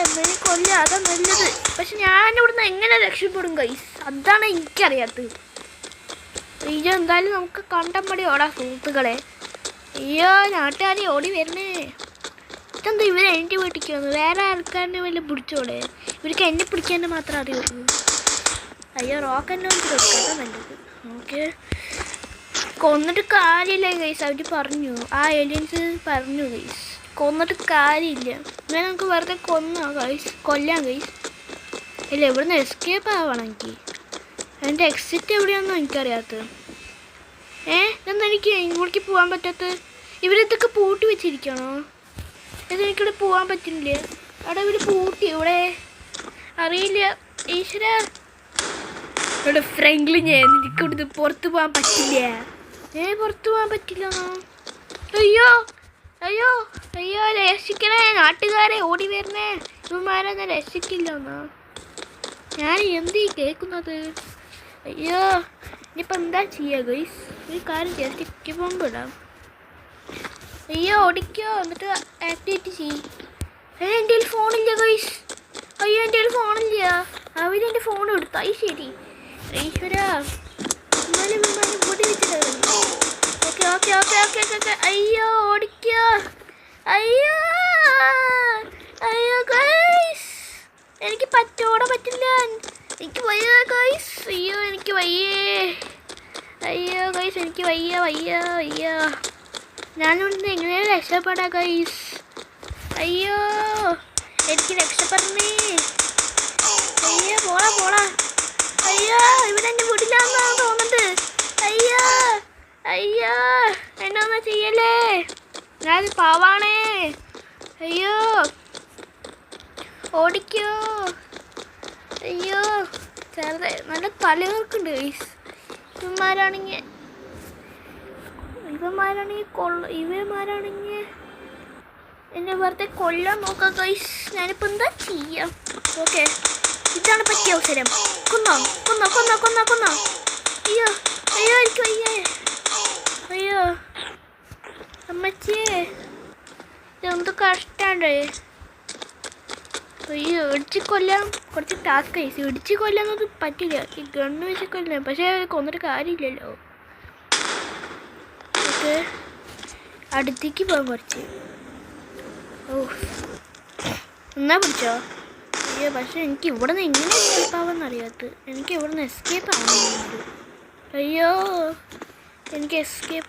എന്തെങ്കിലും കൊല്ലുക, അതാ നല്ലത്. പക്ഷെ ഞാൻ ഇവിടുന്ന് എങ്ങനെ രക്ഷപ്പെടും ഗൈസ്, അതാണ് എനിക്കറിയാത്തത്. അയ്യോ എന്തായാലും നമുക്ക് കണ്ടമ്പടി ഓടാ സുഹൃത്തുക്കളെ. അയ്യോ നാട്ടുകാരെ ഓടി വരണേ. ഇതെന്താ ഇവർ എൻ്റെ വീട്ടിലേക്ക് വന്നു, വേറെ ആൾക്കാരനെ വല്ല പിടിച്ചോടെ? ഇവർക്ക് എന്നെ പിടിക്കാൻ മാത്രം അറിയുള്ളൂ. അയ്യോ റോക്കെന്നെ ഒന്ന് വെക്കാതെ നല്ലത്. ഓക്കെ കൊന്നിട്ട് കാര്യമില്ല ഗൈസ്, അവർ പറഞ്ഞു, ആ ഏലിയൻസ് പറഞ്ഞു ഗൈസ്, കൊന്നിട്ട് കാര്യമില്ല. ഇങ്ങനെ നമുക്ക് വെറുതെ കൊല്ലാം ഗൈസ്. ഇല്ല ഇവിടുന്ന് എസ്കേപ്പ് ആവണമെങ്കിൽ അതിൻ്റെ എക്സിറ്റ് എവിടെയാണെന്നോ എനിക്കറിയാത്തത്. ഇതെന്താ എനിക്ക് ഇങ്ങോട്ടേക്ക് പോകാൻ പറ്റാത്തത്? ഇവരിതൊക്കെ പൂട്ടി വെച്ചിരിക്കണോ? ഇതെനിക്കിവിടെ പോകാൻ പറ്റുന്നില്ലേ? അവിടെ ഇവർ പൂട്ടി ഇവിടെ, അറിയില്ല. ഈശ്വര ഇവിടെ ഫ്രണ്ടിൽ എനിക്കിവിടുന്ന് പുറത്ത് പോകാൻ പറ്റില്ല. പുറത്ത് പോകാൻ പറ്റില്ലെന്നോ? അയ്യോ അയ്യോ അയ്യോ രക്ഷിക്കണേ നാട്ടുകാരെ, ഓടി വരണേ. ഇവന്മാരെന്നെ രക്ഷിക്കില്ലെന്നോ? ഞാൻ എന്തീ കേൾക്കുന്നത്? അയ്യോ ഇനിയിപ്പോൾ എന്താ ചെയ്യുക ഗൈസ്? ഒരു കാര്യം ചെയ്യാം, സ്റ്റിക്ക് ബോംബ് ഇടാം. അയ്യോ ഓടിക്കോ, എന്നിട്ട് ആക്ടിവേറ്റ് ചെയ്യും. എൻ്റെ കയ്യിൽ ഫോണില്ല ഗൈസ്. അയ്യോ എൻ്റെ കയ്യിൽ ഫോണില്ല. അവരെൻ്റെ ഫോൺ എടുത്തായി. ശരി ഈശ്വര പൊടി വെച്ചിട്ട്. Okay okay okay okay okay. അയ്യോ ഓടിക്കോ. അയ്യോ അയ്യോ ഗൈസ് എനിക്ക് ഓടാൻ പറ്റില്ല. എനിക്ക് വയ്യ ഗൈസ്. അയ്യോ എനിക്ക് വയ്യേ. അയ്യോ ഗൈസ് എനിക്ക് വയ്യ വയ്യ വയ്യ. ഞാനിവിടുന്ന് എങ്ങനെ രക്ഷപ്പെടാം ഗൈസ്? അയ്യോ എനിക്ക് രക്ഷപ്പെടണേ. അയ്യോ പോടാ പോടാ. അയ്യോ ഇവിടെ എന്നെ വിടില്ലാന്നാണ് തോന്നുന്നത്. അയ്യോ അയ്യോ എന്നൊന്നും ചെയ്യല്ലേ, ഞാൻ പാവാണേ. അയ്യോ ഓടിക്കോ. അയ്യോ ചെറുതെ നല്ല തലകൾക്കുണ്ട് ഗൈസ്. ഇവന്മാരാണെങ്കിൽ എന്നെ വെറുതെ കൊല്ലാൻ നോക്കാം ഗൈസ്. ഞാനിപ്പോൾ എന്താ ചെയ്യാം? ഓക്കെ ഇതാണ് പറ്റിയ അവസരം. കൊന്നോ കൊന്നോ കൊന്നോ കൊന്നോ കൊന്നോ. അയ്യോ അയ്യോ എനിക്ക് വയ്യേ. അയ്യോ അമ്മച്ചിയെ ഇതെന്ത് കഷ്ടമുണ്ട്. അയ്യോ ഇടിച്ച് കൊല്ലാൻ കുറച്ച് ടാസ്ക് ഗൈസ്. ഇടിച്ച് കൊല്ലാന്നത് പറ്റില്ല, ഈ ഗണ്ണ് വെച്ച് കൊല്ലാം. പക്ഷേ കൊന്നിട്ട് കാര്യമില്ലല്ലോ. ഓക്കെ അടുത്തേക്ക് പോകാൻ കുറച്ച്. ഓ എന്നാ പിടിച്ചോ. അയ്യോ പക്ഷേ എനിക്ക് ഇവിടെ നിന്ന് എങ്ങനെ എസ്കേപ്പ് ആവാമെന്ന് അറിയാത്തത്. എനിക്ക് ഇവിടെ നിന്ന് എസ്കേപ്പ് ആവുന്നുണ്ട്. അയ്യോ എനിക്ക് എസ്കേപ്പ്